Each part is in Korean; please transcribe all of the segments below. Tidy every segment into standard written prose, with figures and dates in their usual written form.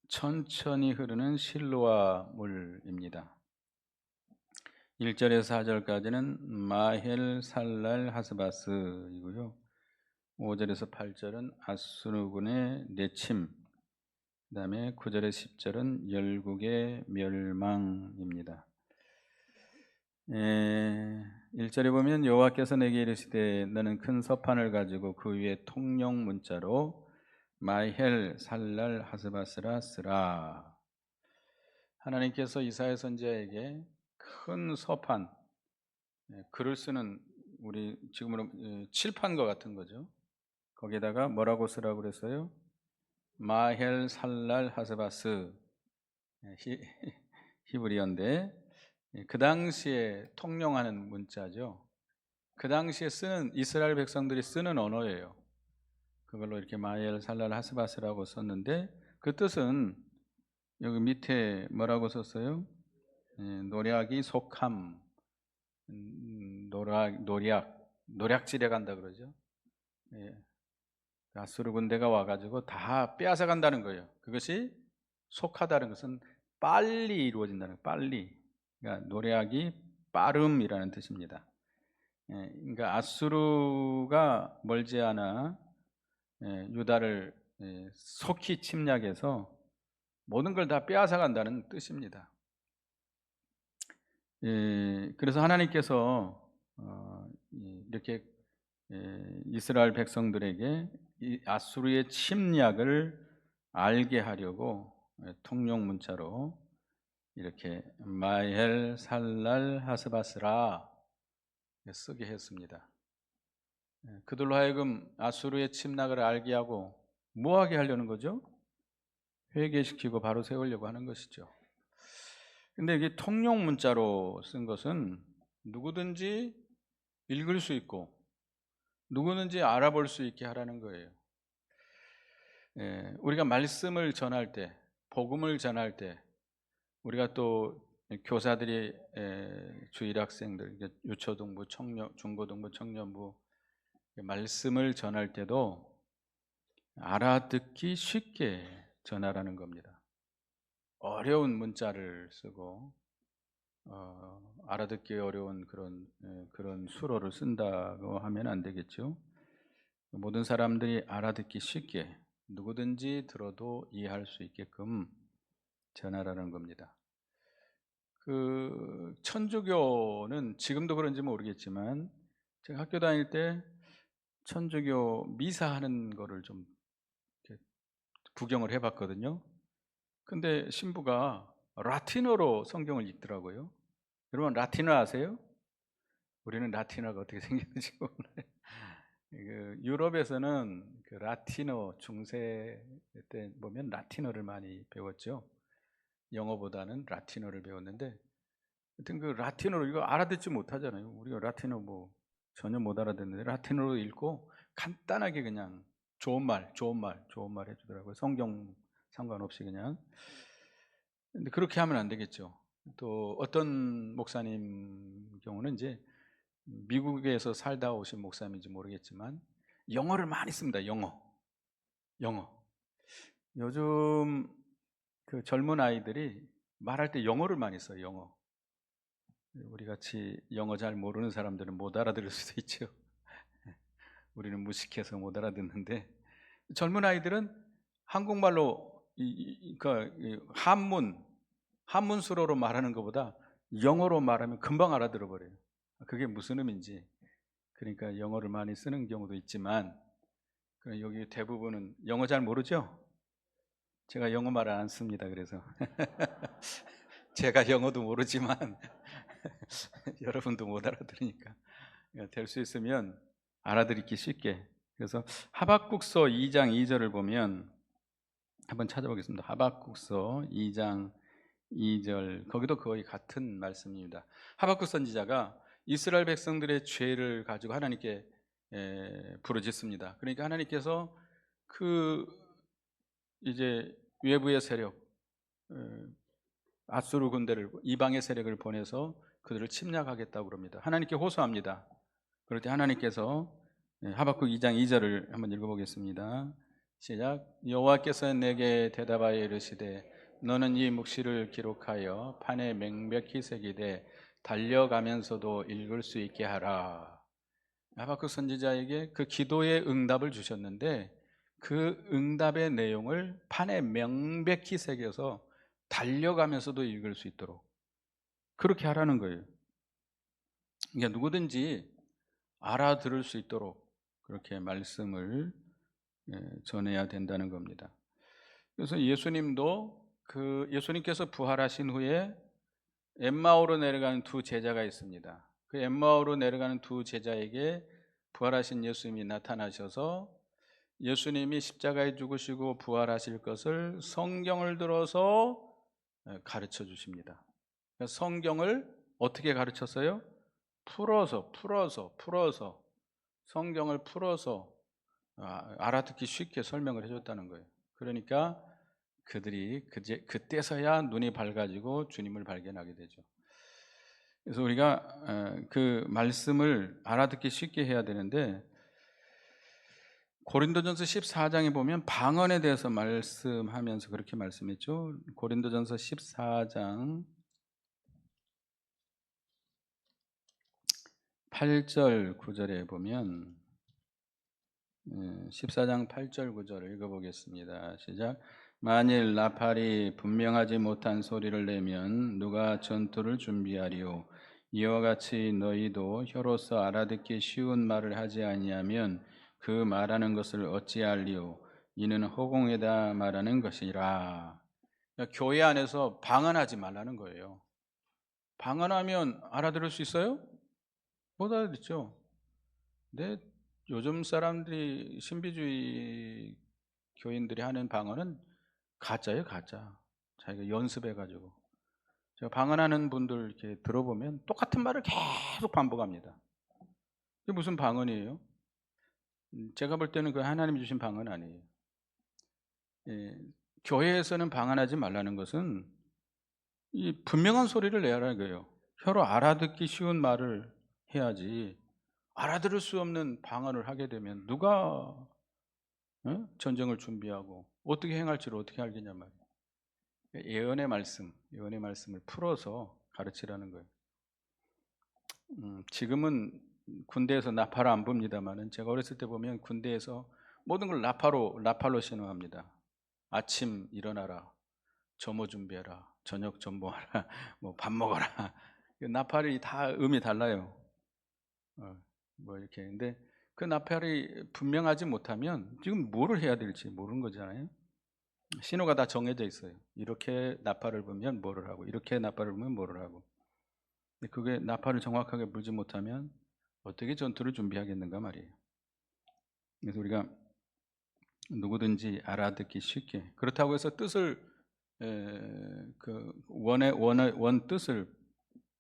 천천히 흐르는 실로아 물입니다. 1절에서 4절까지는 마헬 살랄 하스바스이고요. 5절에서 8절은 아수르군의 내침, 그 다음에 9절에서 10절은 열국의 멸망입니다. 1절에 보면 여호와께서 내게 이르시되 너는 큰 서판을 가지고 그 위에 통용 문자로 마헬 살랄 하스바스라 쓰라. 하나님께서 이사야 선지자에게 큰 서판, 글을 쓰는 우리 지금으로 칠판과 같은 거죠. 거기다가 뭐라고 쓰라고 그랬어요? 마헬 살랄 하스바스, 히브리어인데 그 당시에 통용하는 문자죠. 그 당시에 쓰는 이스라엘 백성들이 쓰는 언어예요. 그걸로 이렇게 마헬 살랄 하스바스라고 썼는데 그 뜻은 여기 밑에 뭐라고 썼어요? 노략이 속함, 노략질해 간다 그러죠. 아수르 군대가 와가지고 다 빼앗아 간다는 거예요. 그것이 속하다는 것은 빨리 이루어진다는 거예요. 빨리. 그러니까 노략이 빠름이라는 뜻입니다. 그러니까 아수르가 멀지 않아 유다를 속히 침략해서 모든 걸 다 빼앗아 간다는 뜻입니다. 그래서 하나님께서 이렇게 이스라엘 백성들에게 이 아수르의 침략을 알게 하려고 통용 문자로 이렇게 마헬 살랄 하스바스라 쓰게 했습니다. 그들로 하여금 아수르의 침략을 알게 하고 뭐하게 하려는 거죠? 회개시키고 바로 세우려고 하는 것이죠. 근데 이게 통용 문자로 쓴 것은 누구든지 읽을 수 있고 누구든지 알아볼 수 있게 하라는 거예요. 우리가 말씀을 전할 때, 복음을 전할 때, 우리가 또 교사들이 주일 학생들, 유초등부, 중고등부, 청년부 말씀을 전할 때도 알아듣기 쉽게 전하라는 겁니다. 어려운 문자를 쓰고 알아듣기 어려운 그런 수로를 쓴다고 하면 안 되겠죠. 모든 사람들이 알아듣기 쉽게 누구든지 들어도 이해할 수 있게끔 전하라는 겁니다. 그 천주교는 지금도 그런지 모르겠지만 제가 학교 다닐 때 천주교 미사하는 거를 좀 구경을 해봤거든요. 근데 신부가 라틴어로 성경을 읽더라고요. 여러분 라틴어 아세요? 우리는 라틴어가 어떻게 생겼는지 몰라요. 유럽에서는 그 라틴어 중세 때 보면 라틴어를 많이 배웠죠. 영어보다는 라틴어를 배웠는데, 하여튼 그 라틴어로 이거 알아듣지 못하잖아요. 우리가 라틴어 뭐 전혀 못 알아듣는데 라틴어로 읽고 간단하게 그냥 좋은 말 해주더라고요. 성경 상관없이 그냥. 근데 그렇게 하면 안 되겠죠. 또 어떤 목사님 경우는 이제 미국에서 살다 오신 목사님인지 모르겠지만 영어를 많이 씁니다. 영어. 요즘 그 젊은 아이들이 말할 때 영어를 많이 써요. 영어. 우리 같이 영어 잘 모르는 사람들은 못 알아들을 수도 있죠. 우리는 무식해서 못 알아듣는데 젊은 아이들은 한국말로 한문 수로로 말하는 것보다 영어로 말하면 금방 알아들어 버려요. 그게 무슨 의미인지. 그러니까 영어를 많이 쓰는 경우도 있지만 여기 대부분은 영어 잘 모르죠? 제가 영어 말을 안 씁니다. 그래서 제가 영어도 모르지만 여러분도 못 알아들으니까 될 수 있으면 알아듣기 쉽게. 그래서 하박국서 2장 2절을 보면 한번 찾아보겠습니다. 하박국서 2장 2절, 거기도 거의 같은 말씀입니다. 하박국 선지자가 이스라엘 백성들의 죄를 가지고 하나님께 부르짖습니다. 그러니까 하나님께서 그 이제 외부의 세력, 아수르 군대를, 이방의 세력을 보내서 그들을 침략하겠다고 그럽니다. 하나님께 호소합니다. 그럴 때 하나님께서 하박국 2장 2절을 한번 읽어보겠습니다. 시작. 여호와께서 내게 대답하여 이르시되 너는 이 묵시를 기록하여 판에 명백히 새기되 달려가면서도 읽을 수 있게 하라. 하박국 선지자에게 그 기도의 응답을 주셨는데 그 응답의 내용을 판에 명백히 새겨서 달려가면서도 읽을 수 있도록 그렇게 하라는 거예요. 그러니까 누구든지 알아들을 수 있도록 그렇게 말씀을 전해야 된다는 겁니다. 그래서 예수님도 예수님께서 부활하신 후에 엠마오로 내려가는 두 제자가 있습니다. 그 엠마오로 내려가는 두 제자에게 부활하신 예수님이 나타나셔서 예수님이 십자가에 죽으시고 부활하실 것을 성경을 들어서 가르쳐 주십니다. 성경을 어떻게 가르쳤어요? 풀어서 성경을 풀어서 알아듣기 쉽게 설명을 해줬다는 거예요. 그러니까 그들이 그때서야 눈이 밝아지고 주님을 발견하게 되죠. 그래서 우리가 그 말씀을 알아듣기 쉽게 해야 되는데 고린도전서 14장에 보면 방언에 대해서 말씀하면서 그렇게 말씀했죠. 고린도전서 14장 8절 9절에 보면 14장 8절 9절을 읽어보겠습니다. 시작. 만일 나팔이 분명하지 못한 소리를 내면 누가 전투를 준비하리요. 이와 같이 너희도 혀로서 알아듣기 쉬운 말을 하지 아니하면 그 말하는 것을 어찌할리요. 이는 허공에다 말하는 것이라. 그러니까 교회 안에서 방언하지 말라는 거예요. 방언하면 알아들을 수 있어요? 못 알아듣죠. 근데 요즘 사람들이 신비주의 교인들이 하는 방언은 가짜예요, 가짜. 자기가 연습해가지고. 제가 방언하는 분들 이렇게 들어보면 똑같은 말을 계속 반복합니다. 이게 무슨 방언이에요? 제가 볼 때는 그 하나님이 주신 방언 아니에요. 예, 교회에서는 방언하지 말라는 것은 이 분명한 소리를 내라는 거예요. 혀로 알아듣기 쉬운 말을 해야지. 알아들을 수 없는 방언을 하게 되면 누가 전쟁을 준비하고 어떻게 행할지를 어떻게 알겠냐 말이에요. 예언의 말씀을 풀어서 가르치라는 거예요. 지금은 군대에서 나팔을 안 붑니다만은 제가 어렸을 때 보면 군대에서 모든 걸 나팔로 신호합니다. 아침 일어나라, 점호 준비해라, 저녁 전보하라, 뭐 밥 먹어라. 나팔이 다 음이 달라요. 뭐 이렇게. 근데 그 나팔이 분명하지 못하면 지금 뭐를 해야 될지 모르는 거잖아요. 신호가 다 정해져 있어요. 이렇게 나팔을 불면 뭐를 하고, 이렇게 나팔을 불면 뭐를 하고. 근데 그게 나팔을 정확하게 불지 못하면 어떻게 전투를 준비하겠는가 말이에요. 그래서 우리가 누구든지 알아듣기 쉽게, 그렇다고 해서 뜻을 그 원 뜻을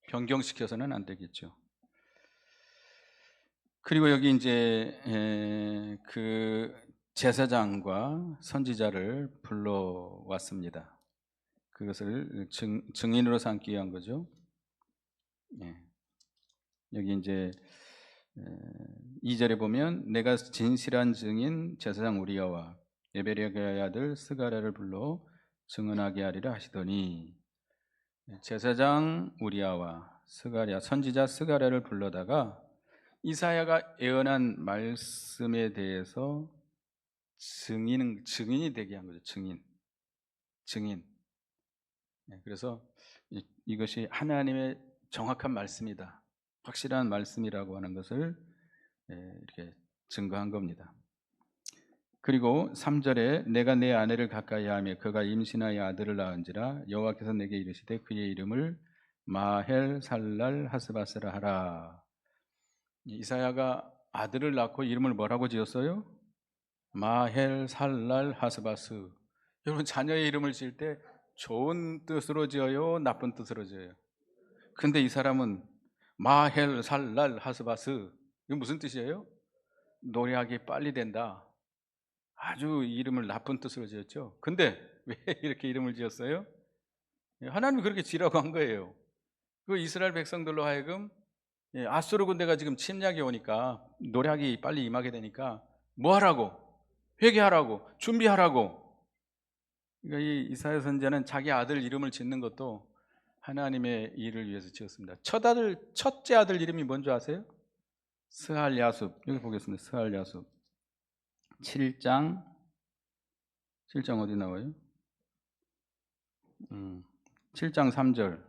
변경시켜서는 안 되겠죠. 그리고 여기 이제 그 제사장과 선지자를 불러왔습니다. 그것을 증인으로 삼기 위한 거죠. 예. 여기 이제 2절에 보면 내가 진실한 증인 제사장 우리야와 예베르야의 아들 스가랴를 불러 증언하게 하리라 하시더니, 제사장 우리야와 스가랴 선지자 스가랴를 불러다가 이사야가 예언한 말씀에 대해서 증인이 되게 한 거죠. 증인. 그래서 이것이 하나님의 정확한 말씀이다, 확실한 말씀이라고 하는 것을 이렇게 증거한 겁니다. 그리고 3절에 내가 내 아내를 가까이하며 그가 임신하여 아들을 낳은지라 여호와께서 내게 이르시되 그의 이름을 마헬 살랄 하스바스라 하라. 이사야가 아들을 낳고 이름을 뭐라고 지었어요? 마헬 살랄 하스바스. 여러분, 자녀의 이름을 지을 때 좋은 뜻으로 지어요, 나쁜 뜻으로 지어요? 근데 이 사람은 마헬 살랄 하스바스, 이게 무슨 뜻이에요? 노래하기 빨리 된다. 아주 이름을 나쁜 뜻으로 지었죠. 근데 왜 이렇게 이름을 지었어요? 하나님이 그렇게 지라고 한 거예요. 그 이스라엘 백성들로 하여금 아수르 군대가 지금 침략이 오니까 노래하기 빨리 임하게 되니까 뭐 하라고? 회개하라고, 준비하라고. 그러니까 이 이사야 선지자는 자기 아들 이름을 짓는 것도 하나님의 일을 위해서 지었습니다. 첫째 아들 이름이 뭔지 아세요? 스알야숲. 여기 보겠습니다. 스알야숲. 7장 어디 나와요? 7장 3절.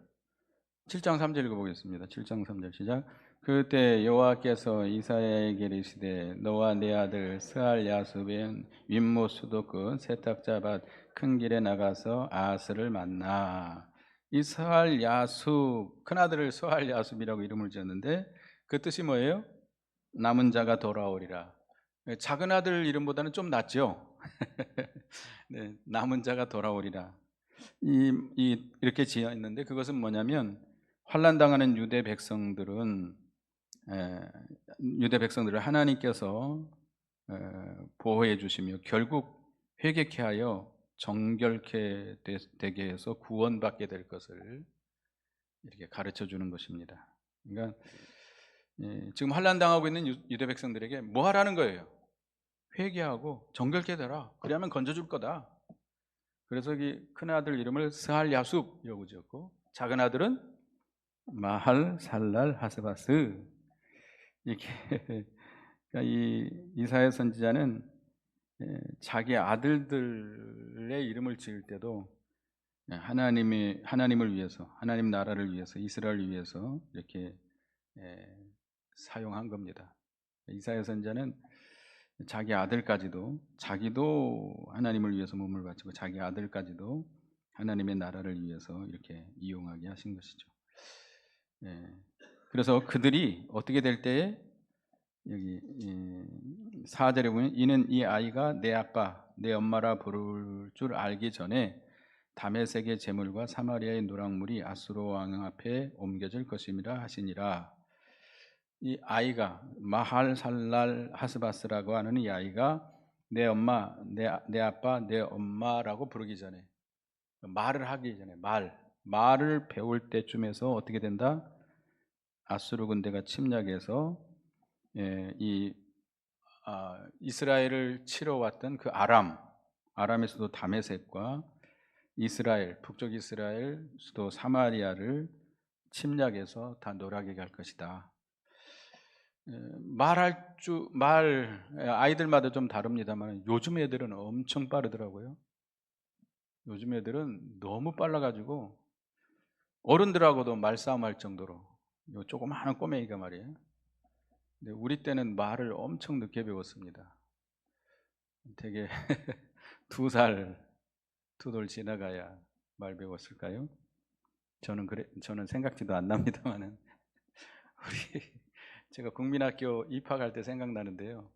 7장 3절 읽어보겠습니다. 7장 3절 시작. 그때 여호와께서 이사야에게 이르시되 너와 내 아들 스알야숲의 윗못 수도끝 세탁자밭 큰 길에 나가서 아스를 만나. 이 스알야숲, 큰아들을 스알야숲이라고 이름을 지었는데 그 뜻이 뭐예요? 남은 자가 돌아오리라. 작은 아들 이름보다는 좀 낫죠. 네, 남은 자가 돌아오리라. 이렇게 지어 있는데 그것은 뭐냐면 환난 당하는 유대 백성들을 하나님께서 보호해 주시며 결국 회개케 하여 정결케 되게 해서 구원받게 될 것을 이렇게 가르쳐 주는 것입니다. 그러니까 지금 환난 당하고 있는 유대 백성들에게 뭐 하라는 거예요? 회개하고 정결케 되라. 그래야만 건져줄 거다. 그래서 이 큰 아들 이름을 스알야숲이라고 지었고 작은 아들은 마할 살랄 하스바스. 이렇게 그러니까 이 이사야 선지자는 자기 아들들의 이름을 지을 때도 하나님을 위해서, 하나님 나라를 위해서, 이스라엘을 위해서 이렇게 사용한 겁니다. 이사야 선지자는 자기 아들까지도, 자기도 하나님을 위해서 몸을 바치고 자기 아들까지도 하나님의 나라를 위해서 이렇게 이용하게 하신 것이죠. 그래서 그들이 어떻게 될 때에 여기 4절에 보면 이는 이 아이가 내 아빠 내 엄마라 부를 줄 알기 전에 다메섹의 재물과 사마리아의 노랑물이 아수르 왕 앞에 옮겨질 것임이라 하시니라. 이 아이가 마할 살랄 하스바스라고 하는 이 아이가 내 엄마, 내 아빠, 내 엄마라고 부르기 전에, 말을 하기 전에, 말을 배울 때쯤에서 어떻게 된다? 아수르 군대가 침략해서 이스라엘을 치러 왔던 그 아람의 수도 다메섹과 이스라엘, 북쪽 이스라엘 수도 사마리아를 침략해서 다 노략하게 할 것이다. 아이들마다 좀 다릅니다만 요즘 애들은 엄청 빠르더라고요. 요즘 애들은 너무 빨라가지고 어른들하고도 말싸움할 정도로, 요 조그마한 꼬맹이가 말이에요. 근데 우리 때는 말을 엄청 늦게 배웠습니다. 되게 2살, 2돌 지나가야 말 배웠을까요? 저는 생각지도 안 납니다만은 제가 국민학교 입학할 때 생각나는데요.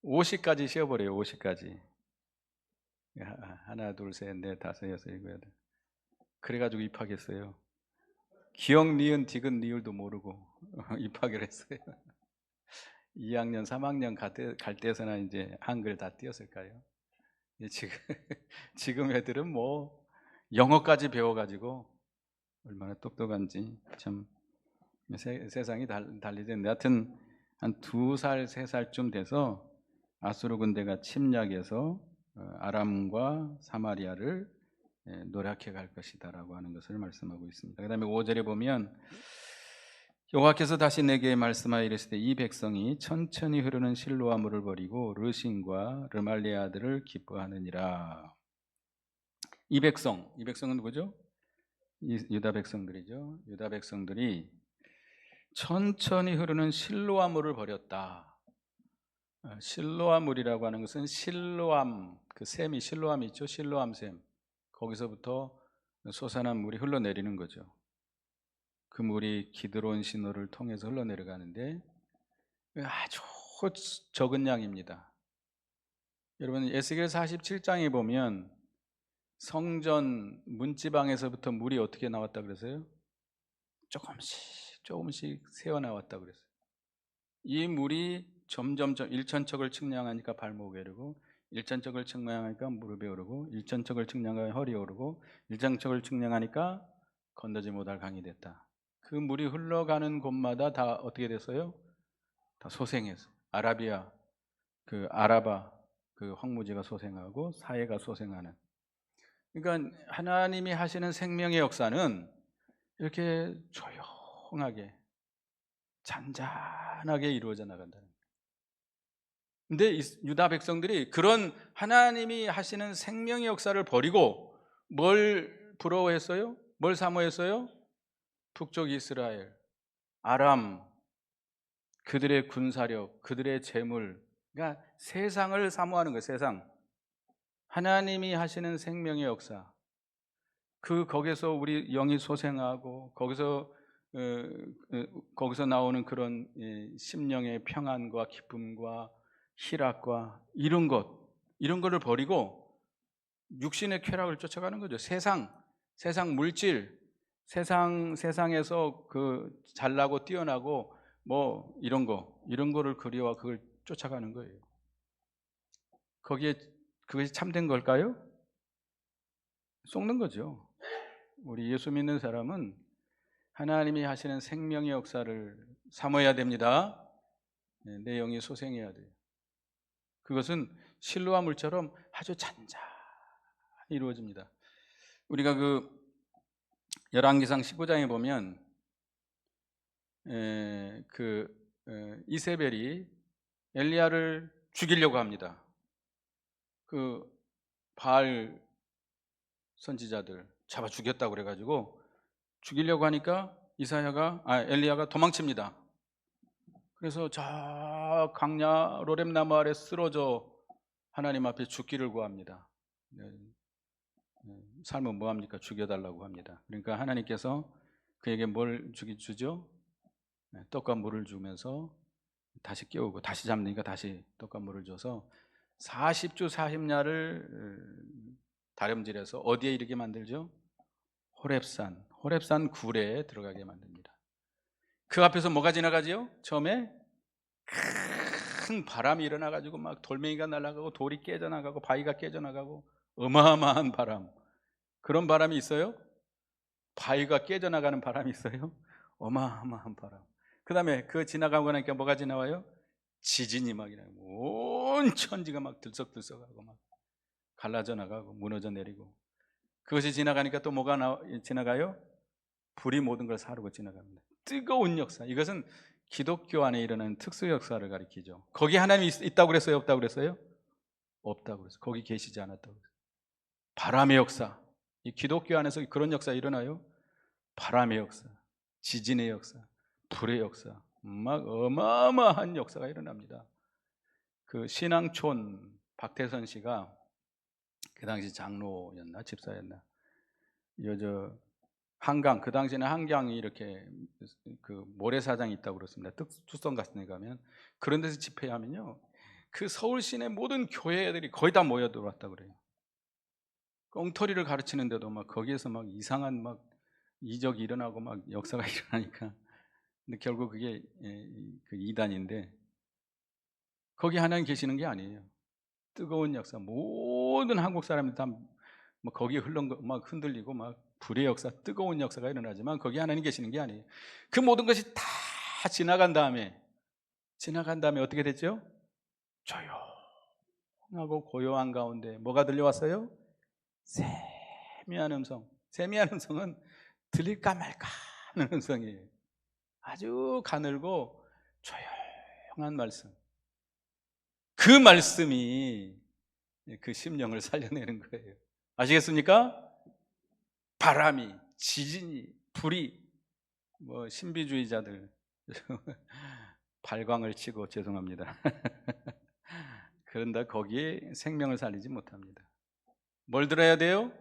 50까지 쉬어버려요. 50까지. 하나, 둘, 셋, 넷, 다섯, 여섯, 일곱, 여덟. 그래가지고 입학했어요. 기억, 니은, 디귿, 리을도 모르고 입학을 했어요. 2학년, 3학년 갈 때서나 이제 한글 다 띄었을까요? 지금 애들은 뭐 영어까지 배워가지고 얼마나 똑똑한지 참 세상이 달리던데, 하여튼 한 2살, 3살쯤 돼서 아수르 군대가 침략해서 아람과 사마리아를 노략해 갈 것이다라고 하는 것을 말씀하고 있습니다. 그 다음에 5절에 보면 여호와께서 다시 내게 말씀하여 이르시되 이 백성이 천천히 흐르는 실로아 물을 버리고 르신과 르말리아 아들을 기뻐하느니라. 이 백성은 누구죠? 유다 백성들이죠. 유다 백성들이 천천히 흐르는 실로아 물을 버렸다. 실로아 물이라고 하는 것은 실로암, 그 샘이 실로암이 있죠. 실로암 샘. 거기서부터 솟아난 물이 흘러내리는 거죠. 그 물이 기드론 신호를 통해서 흘러내려가는데 아주 적은 양입니다. 여러분 에스겔 47장에 보면 성전 문지방에서부터 물이 어떻게 나왔다 그랬어요? 조금씩 새어나왔다 그랬어요. 이 물이 점점 1천척을 측량하니까 발목에 오르고 1천척을 측량하니까 무릎에 오르고 1천척을 측량하니까 허리에 오르고 1천척을 측량하니까 건너지 못할 강이 됐다. 그 물이 흘러가는 곳마다 다 어떻게 됐어요? 다 소생했어요. 아라비아, 그 아라바, 그 황무지가 소생하고 사회가 소생하는. 그러니까 하나님이 하시는 생명의 역사는 이렇게 조용하게 잔잔하게 이루어져 나간다는 거예요. 근데 유다 백성들이 그런 하나님이 하시는 생명의 역사를 버리고 뭘 부러워했어요? 뭘 사모했어요? 북쪽 이스라엘, 아람, 그들의 군사력, 그들의 재물, 그러니까 세상을 사모하는 거예요. 세상. 하나님이 하시는 생명의 역사, 거기서 우리 영이 소생하고 거기서 나오는 그런 심령의 평안과 기쁨과 희락과 이런 거를 버리고 육신의 쾌락을 쫓아가는 거죠. 세상 물질, 세상에서 그 잘나고 뛰어나고 뭐 이런 거를 그리워 그걸 쫓아가는 거예요. 그것이 참된 걸까요? 속는 거죠. 우리 예수 믿는 사람은 하나님이 하시는 생명의 역사를 사모해야 됩니다. 내 영이 소생해야 돼요. 그것은 실로와 물처럼 아주 잔잔히 이루어집니다. 우리가 그 열왕기상 15장에 보면 이세벨이 엘리야를 죽이려고 합니다. 그 바알 선지자들 잡아 죽였다고 그래가지고 죽이려고 하니까 엘리야가 도망칩니다. 그래서 저 강야 로렙나무 아래 쓰러져 하나님 앞에 죽기를 구합니다. 삶은 뭐합니까? 죽여달라고 합니다. 그러니까 하나님께서 그에게 뭘 주죠? 떡과 물을 주면서 다시 깨우고 다시 잡으니까 다시 떡과 물을 줘서 40주 40야를 다름질해서 어디에 이르게 만들죠? 호렙산 굴에 들어가게 만듭니다. 그 앞에서 뭐가 지나가지요? 처음에 큰 바람이 일어나가지고 막 돌멩이가 날아가고 돌이 깨져나가고 바위가 깨져나가고 어마어마한 바람. 그런 바람이 있어요? 바위가 깨져나가는 바람이 있어요? 어마어마한 바람. 그 다음에 그 지나가고 나니까 뭐가 지나와요? 지진이 막 일어나고 온 천지가 막 들썩들썩하고 막 갈라져 나가고 무너져 내리고, 그것이 지나가니까 또 뭐가 지나가요? 불이 모든 걸 사르고 지나갑니다. 뜨거운 역사. 이것은 기독교 안에 일어나는 특수 역사를 가리키죠. 거기 하나님이 있다고 그랬어요? 없다고 그랬어요? 없다고 그랬어요. 거기 계시지 않았다고 그랬어요. 바람의 역사. 이 기독교 안에서 그런 역사 일어나요? 바람의 역사, 지진의 역사, 불의 역사, 막 어마어마한 역사가 일어납니다. 그 신앙촌 박태선 씨가 그 당시 장로였나 집사였나, 한강, 그 당시에는 한강이 이렇게 그 모래사장이 있다고 그렇습니다. 투썸 같은 데 가면 그런 데서 집회하면요, 그 서울 시내 모든 교회 애들이 거의 다 모여들어왔다 그래요. 엉터리를 가르치는데도 막 거기에서 막 이상한 막 이적이 일어나고 막 역사가 일어나니까. 근데 결국 그게 그 이단인데, 거기 하나님 계시는 게 아니에요. 뜨거운 역사, 모든 한국 사람들 다 막 거기에 막 흔들리고 막 불의 역사, 뜨거운 역사가 일어나지만 거기 하나님 계시는 게 아니에요. 그 모든 것이 다 지나간 다음에 어떻게 됐죠? 조용하고 고요한 가운데 뭐가 들려왔어요? 세미한 음성. 세미한 음성은 들릴까 말까 하는 음성이에요. 아주 가늘고 조용한 말씀. 그 말씀이 그 심령을 살려내는 거예요. 아시겠습니까? 바람이, 지진이, 불이, 뭐 신비주의자들 발광을 치고 죄송합니다. 그런다 거기에 생명을 살리지 못합니다. 뭘 들어야 돼요?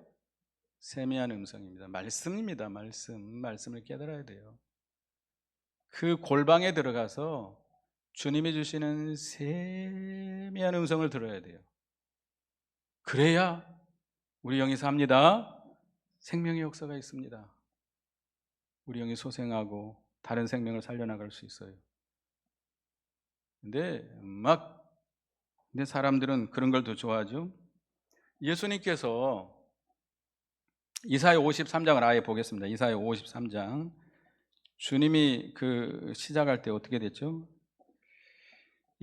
세미한 음성입니다. 말씀입니다. 말씀을 깨달아야 돼요. 그 골방에 들어가서 주님이 주시는 세미한 음성을 들어야 돼요. 그래야 우리 영이 삽니다. 생명의 역사가 있습니다. 우리 영이 소생하고 다른 생명을 살려나갈 수 있어요. 근데 사람들은 그런 걸 더 좋아하죠. 예수님께서 이사야 53장을 아예 보겠습니다. 이사야 53장. 주님이 그 시작할 때 어떻게 됐죠?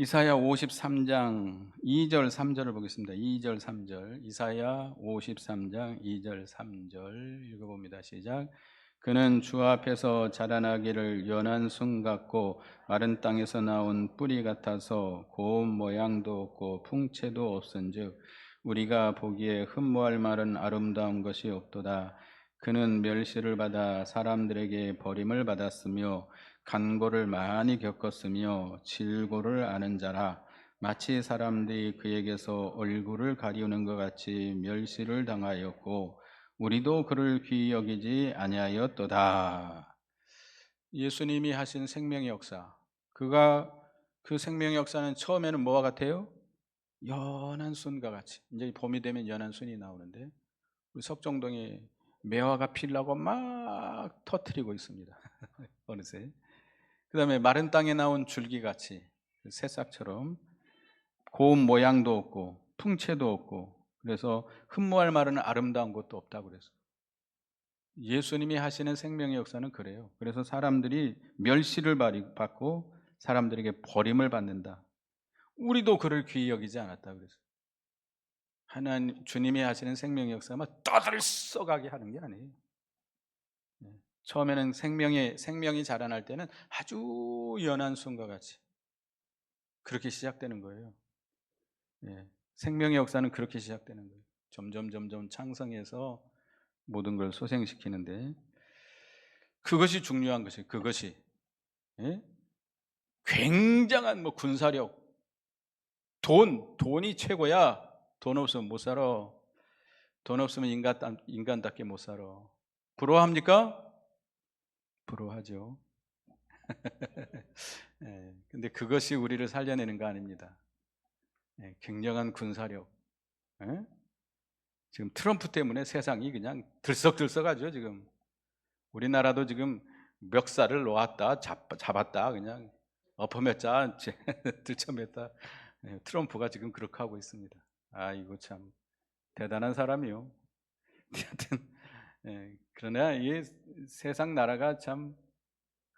이사야 53장 2절 3절을 보겠습니다. 2절 3절. 이사야 53장 2절 3절 읽어봅니다. 시작. 그는 주 앞에서 자라나기를 연한 순 같고 마른 땅에서 나온 뿌리 같아서 고운 모양도 없고 풍채도 없은즉 우리가 보기에 흠모할 만한 아름다운 것이 없도다. 그는 멸시를 받아 사람들에게 버림을 받았으며 간고를 많이 겪었으며 질고를 아는 자라. 마치 사람들이 그에게서 얼굴을 가리우는 것 같이 멸시를 당하였고 우리도 그를 귀히 여기지 아니하였도다. 예수님이 하신 생명의 역사, 그 생명의 역사는 처음에는 뭐와 같아요? 연한 순과 같이. 이제 봄이 되면 연한 순이 나오는데 우리 석정동에 매화가 피려고 막 터트리고 있습니다. 어느새. 그 다음에 마른 땅에 나온 줄기같이 새싹처럼 고운 모양도 없고 풍채도 없고 그래서 흠모할 만한 아름다운 것도 없다고 그랬어요. 예수님이 하시는 생명의 역사는 그래요. 그래서 사람들이 멸시를 받고 사람들에게 버림을 받는다. 우리도 그를 귀히 여기지 않았다 그랬어요. 하나님 주님이 하시는 생명의 역사만 떠들썩하게 하는 게 아니에요. 처음에는 생명이 자라날 때는 아주 연한 순과 같이 그렇게 시작되는 거예요. 생명의 역사는 그렇게 시작되는 거예요. 점점 창성해서 모든 걸 소생시키는데 그것이 중요한 것이에요. 그것이 굉장한 군사력, 돈이 최고야. 돈 없으면 못 살아. 돈 없으면 인간답게 못 살아. 부러워합니까? 부러워하죠. 근데 그것이 우리를 살려내는 거 아닙니다. 굉장한 군사력. 지금 트럼프 때문에 세상이 그냥 들썩들썩하죠. 지금 우리나라도 지금 멱살을 놓았다 잡았다 그냥 엎어맸다 들쳐맸다. 트럼프가 지금 그렇게 하고 있습니다. 이거 참 대단한 사람이요. 하여튼 그러나 이 세상 나라가 참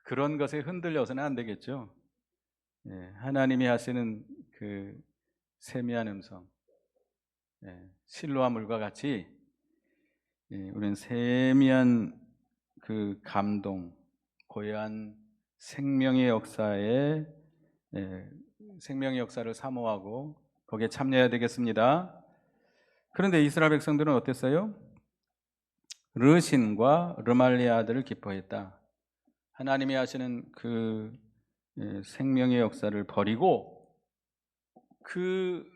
그런 것에 흔들려서는 안 되겠죠. 하나님이 하시는 그 세미한 음성, 실로와 물과 같이 우리는 세미한 그 감동, 고요한 생명의 역사를 사모하고 거기에 참여해야 되겠습니다. 그런데 이스라엘 백성들은 어땠어요? 르신과 르말리아 아들을 기뻐했다. 하나님이 하시는 그 생명의 역사를 버리고 그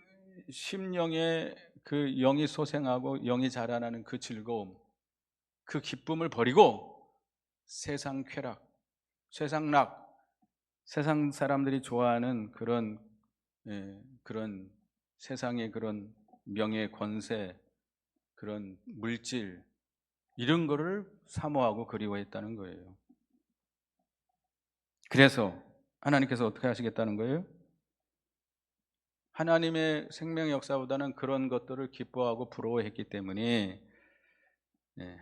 심령의 그 영이 소생하고 영이 자라나는 그 즐거움, 그 기쁨을 버리고 세상 쾌락, 세상 락, 세상 사람들이 좋아하는 그런 세상의 그런 명예, 권세, 그런 물질 이런 거를 사모하고 그리워했다는 거예요. 그래서 하나님께서 어떻게 하시겠다는 거예요? 하나님의 생명의 역사보다는 그런 것들을 기뻐하고 부러워했기 때문에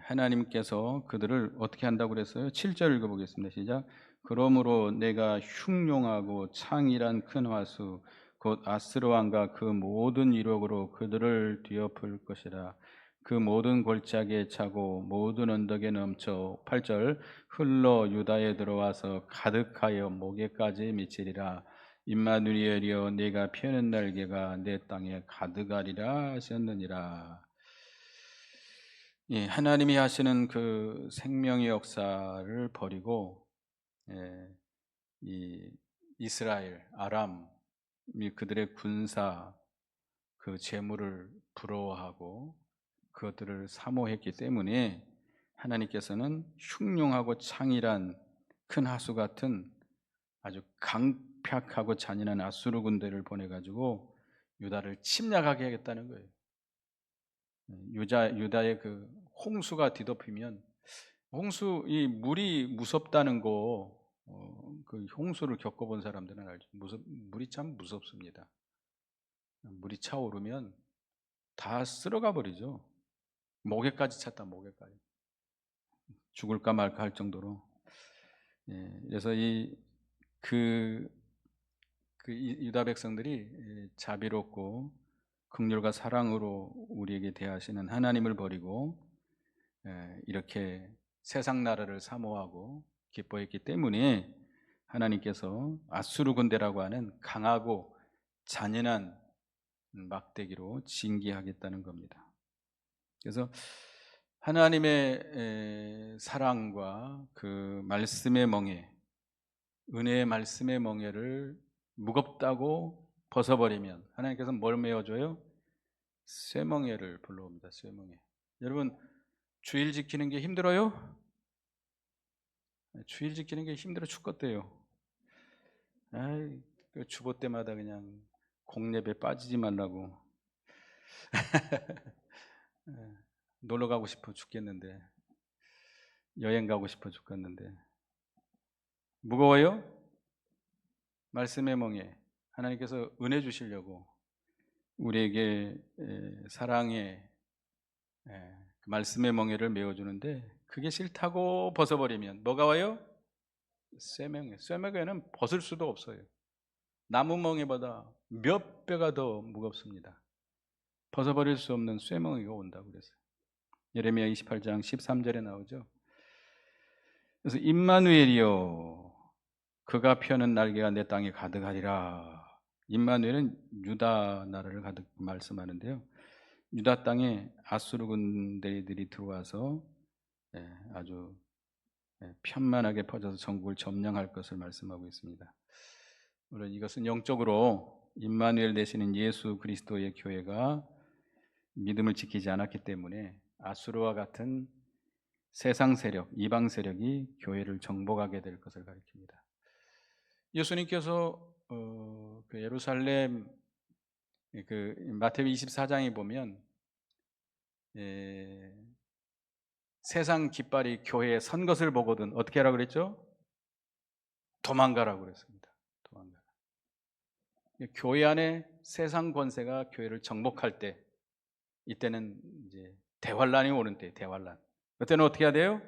하나님께서 그들을 어떻게 한다고 그랬어요? 7절 읽어보겠습니다. 시작. 그러므로 내가 흉룡하고 창이란 큰 화수 곧 아스르 왕과 그 모든 이력으로 그들을 뒤엎을 것이라. 그 모든 골짜기에 차고 모든 언덕에 넘쳐 8절 흘러 유다에 들어와서 가득하여 목에까지 미치리라. 임마누엘이여 내가 펴는 날개가 내 땅에 가득하리라 하셨느니라. 하나님이 하시는 그 생명의 역사를 버리고 이 이스라엘, 아람이 그들의 군사, 그 재물을 부러워하고 그것들을 사모했기 때문에 하나님께서는 흉룡하고 창이란 큰 하수 같은 아주 강팍하고 잔인한 아수르 군대를 보내가지고 유다를 침략하게 하겠다는 거예요. 유다의 그 홍수가 뒤덮이면 이 물이 무섭다는 거 그 홍수를 겪어본 사람들은 알죠. 물이 참 무섭습니다. 물이 차오르면 다 쓸어가 버리죠. 목에까지 찼다. 목에까지 죽을까 말까 할 정도로. 그래서 그 유다 백성들이 자비롭고 긍휼과 사랑으로 우리에게 대하시는 하나님을 버리고 이렇게 세상 나라를 사모하고 기뻐했기 때문에 하나님께서 아수르 군대라고 하는 강하고 잔인한 막대기로 징계하겠다는 겁니다. 그래서 하나님의 사랑과 그 말씀의 멍에, 은혜의 말씀의 멍에를 무겁다고 벗어버리면 하나님께서 뭘 메워줘요? 쇠멍에를 불러옵니다. 쇠멍에. 여러분, 주일 지키는 게 힘들어요? 주일 지키는 게 힘들어 죽겠대요. 주보 때마다 그냥 공예배 빠지지 말라고 놀러 가고 싶어 죽겠는데, 여행 가고 싶어 죽겠는데. 무거워요? 말씀의 멍에 하나님께서 은혜 주시려고 우리에게 사랑의 그 말씀의 멍에를 메워주는데, 그게 싫다고 벗어버리면 뭐가 와요? 쇠멍에. 쇠멍에는 벗을 수도 없어요. 나무 멍에보다 몇 배가 더 무겁습니다. 벗어버릴 수 없는 쇠멍이가 온다고 그랬어요. 예레미야 28장 13절에 나오죠. 그래서 임마누엘이여, 그가 펴는 날개가 내 땅에 가득하리라. 임마누엘은 유다 나라를 가득 말씀하는데요, 유다 땅에 아수르 군대들이 들어와서 아주 편만하게 퍼져서 전국을 점령할 것을 말씀하고 있습니다. 물론 이것은 영적으로 임마누엘 되시는 예수 그리스도의 교회가 믿음을 지키지 않았기 때문에 아수르와 같은 세상 세력, 이방 세력이 교회를 정복하게 될 것을 가리킵니다. 예수님께서 그 예루살렘 그 마태복음 24장에 보면 세상 깃발이 교회에 선 것을 보거든 어떻게 하라고 그랬죠? 도망가라고 그랬습니다. 도망가라. 교회 안에 세상 권세가 교회를 정복할 때, 이때는 이제 대환란이 오는 때, 대환란. 그때는 어떻게 해야 돼요?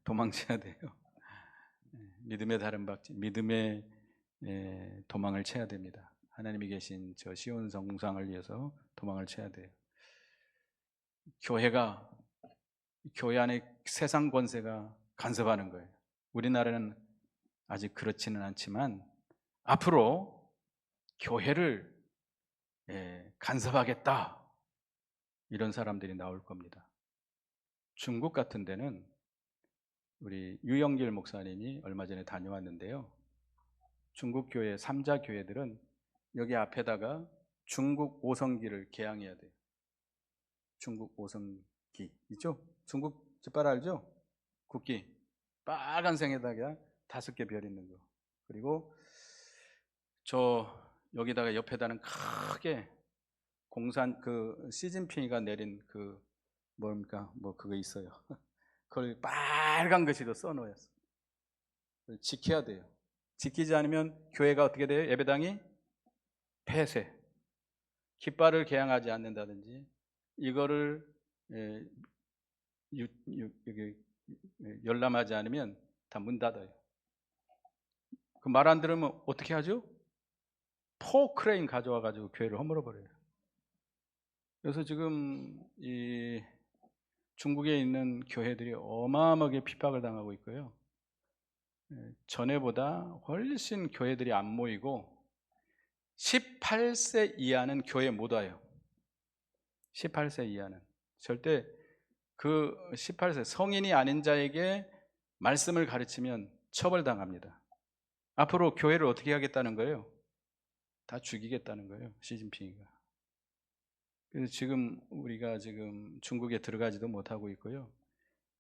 도망쳐야 돼요. 믿음의 다른 박지, 믿음의 도망을 쳐야 됩니다. 하나님이 계신 저 시온 성상을 위해서 도망을 쳐야 돼요. 교회가, 교회 안에 세상 권세가 간섭하는 거예요. 우리나라는 아직 그렇지는 않지만 앞으로 교회를 간섭하겠다, 이런 사람들이 나올 겁니다. 중국 같은 데는 우리 유영길 목사님이 얼마 전에 다녀왔는데요, 중국 교회 3자 교회들은 여기 앞에다가 중국 오성기를 개양해야 돼요. 중국 오성기 있죠? 중국 깃발 알죠? 국기 빨간색에다가 5개 별 있는 거. 그리고 저 여기다가 옆에다는 크게 공산 그 시진핑이가 내린 그 뭡니까? 뭐 그거 있어요. 그걸 빨간 글씨로 써놓았어요. 지켜야 돼요. 지키지 않으면 교회가 어떻게 돼요? 예배당이 폐쇄. 깃발을 개양하지 않는다든지 이거를 열람하지 않으면 다 문 닫아요. 그 말 안 들으면 어떻게 하죠? 포크레인 가져와 가지고 교회를 허물어 버려요. 그래서 지금 이 중국에 있는 교회들이 어마어마하게 핍박을 당하고 있고요. 전에보다 훨씬 교회들이 안 모이고 18세 이하는 교회 못 와요. 18세 이하는 절대, 그 18세 성인이 아닌 자에게 말씀을 가르치면 처벌당합니다. 앞으로 교회를 어떻게 하겠다는 거예요? 다 죽이겠다는 거예요, 시진핑이가. 그래서 지금 우리가 지금 중국에 들어가지도 못하고 있고요.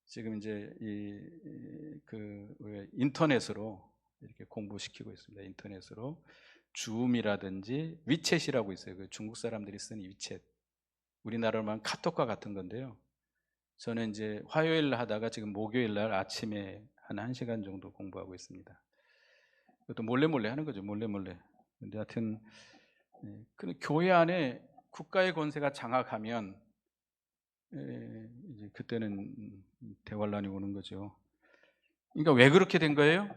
지금 이제 인터넷으로 이렇게 공부시키고 있습니다. 인터넷으로 줌이라든지 위챗이라고 있어요. 그 중국 사람들이 쓰는 위챗. 우리나라로 말하면 카톡과 같은 건데요. 저는 이제 화요일 날 하다가 지금 목요일 날 아침에 한 1시간 정도 공부하고 있습니다. 그것도 몰래 하는 거죠. 몰래. 근데 하여튼 교회 안에 국가의 권세가 장악하면 이제 그때는 대환란이 오는 거죠. 그러니까 왜 그렇게 된 거예요?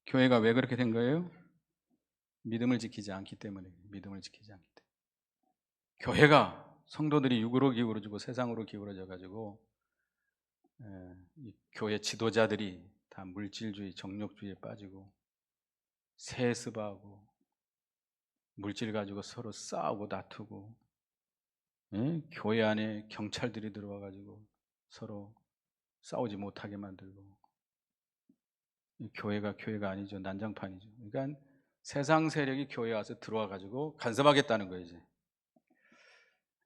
교회가 왜 그렇게 된 거예요? 믿음을 지키지 않기 때문에. 믿음을 지키지 않기 때문에. 교회가 성도들이 육으로 기울어지고 세상으로 기울어져 가지고 이 교회 지도자들이 다 물질주의, 정욕주의에 빠지고 세습하고 물질 가지고 서로 싸우고 다투고, 예? 교회 안에 경찰들이 들어와 가지고 서로 싸우지 못하게 만들고, 이 교회가 아니죠. 난장판이죠. 그러니까 세상 세력이 교회에 와서 들어와 가지고 간섭하겠다는 거예요, 이제.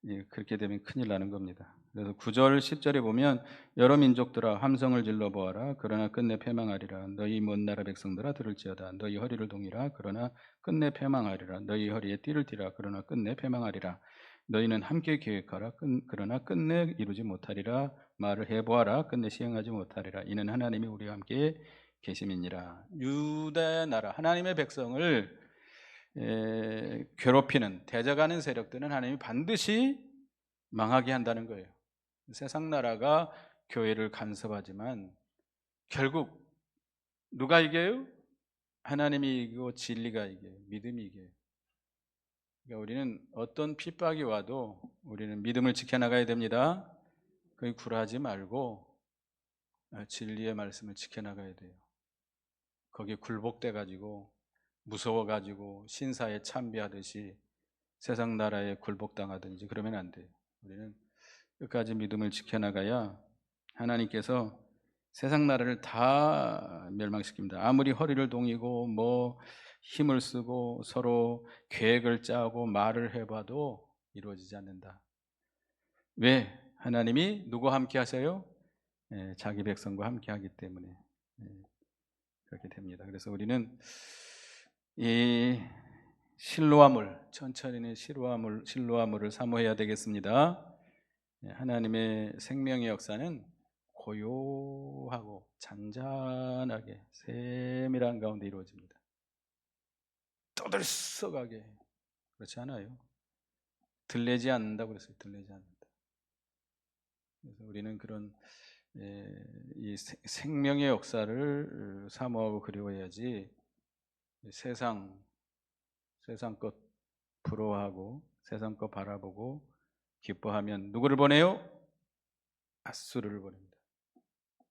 예, 그렇게 되면 큰일 나는 겁니다. 그래서 9절 10절에 보면 여러 민족들아 함성을 질러 보아라. 그러나 끝내 패망하리라. 너희 먼 나라 백성들아 들을지어다. 너희 허리를 동이라. 그러나 끝내 패망하리라. 너희 허리에 띠를 띠라. 그러나 끝내 패망하리라. 너희는 함께 계획하라. 그러나 끝내 이루지 못하리라. 말을 해보아라. 끝내 시행하지 못하리라. 이는 하나님이 우리와 함께 계심이니라. 유대 나라 하나님의 백성을 괴롭히는, 대적하는 세력들은 하나님이 반드시 망하게 한다는 거예요. 세상 나라가 교회를 간섭하지만 결국 누가 이겨요? 하나님이 이기고 진리가 이겨요. 믿음이 이겨요. 그러니까 우리는 어떤 핍박이 와도 우리는 믿음을 지켜나가야 됩니다. 거기 굴하지 말고 진리의 말씀을 지켜나가야 돼요. 거기에 굴복돼 가지고 무서워 가지고 신사에 참배하듯이 세상 나라에 굴복당하든지 그러면 안 돼요. 우리는 끝까지 믿음을 지켜나가야 하나님께서 세상 나라를 다 멸망시킵니다. 아무리 허리를 동이고 뭐 힘을 쓰고 서로 계획을 짜고 말을 해봐도 이루어지지 않는다. 왜? 하나님이 누구와 함께 하세요? 자기 백성과 함께 하기 때문에 그렇게 됩니다. 그래서 우리는 이 실로아물, 천천히는 실로아물을 사모해야 되겠습니다. 하나님의 생명의 역사는 고요하고 잔잔하게 세밀한 가운데 이루어집니다. 떠들썩하게 그렇지 않아요. 들리지 않는다고 그랬어요. 들리지 않는다. 그래서 우리는 그런 이 생명의 역사를 사모하고 그리워야지 세상 것 부러워하고 세상 것 바라보고 기뻐하면 누구를 보내요? 앗수르를 보냅니다.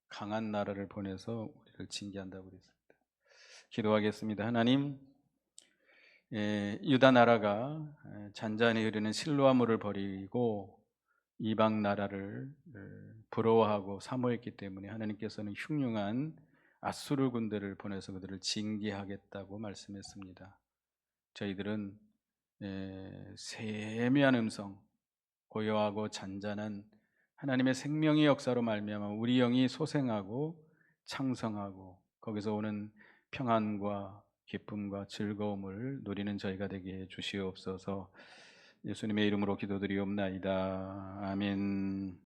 강한 나라를 보내서 우리를 징계한다고 그랬습니다. 기도하겠습니다. 하나님, 유다 나라가 잔잔히 흐르는 실로아물을 버리고 이방 나라를 부러워하고 사모했기 때문에 하나님께서는 흉흉한 앗수르 군대를 보내서 그들을 징계하겠다고 말씀했습니다. 저희들은 세미한 음성, 고요하고 잔잔한 하나님의 생명의 역사로 말미암아 우리 영이 소생하고 창성하고 거기서 오는 평안과 기쁨과 즐거움을 누리는 저희가 되게 해 주시옵소서. 예수님의 이름으로 기도드리옵나이다. 아멘.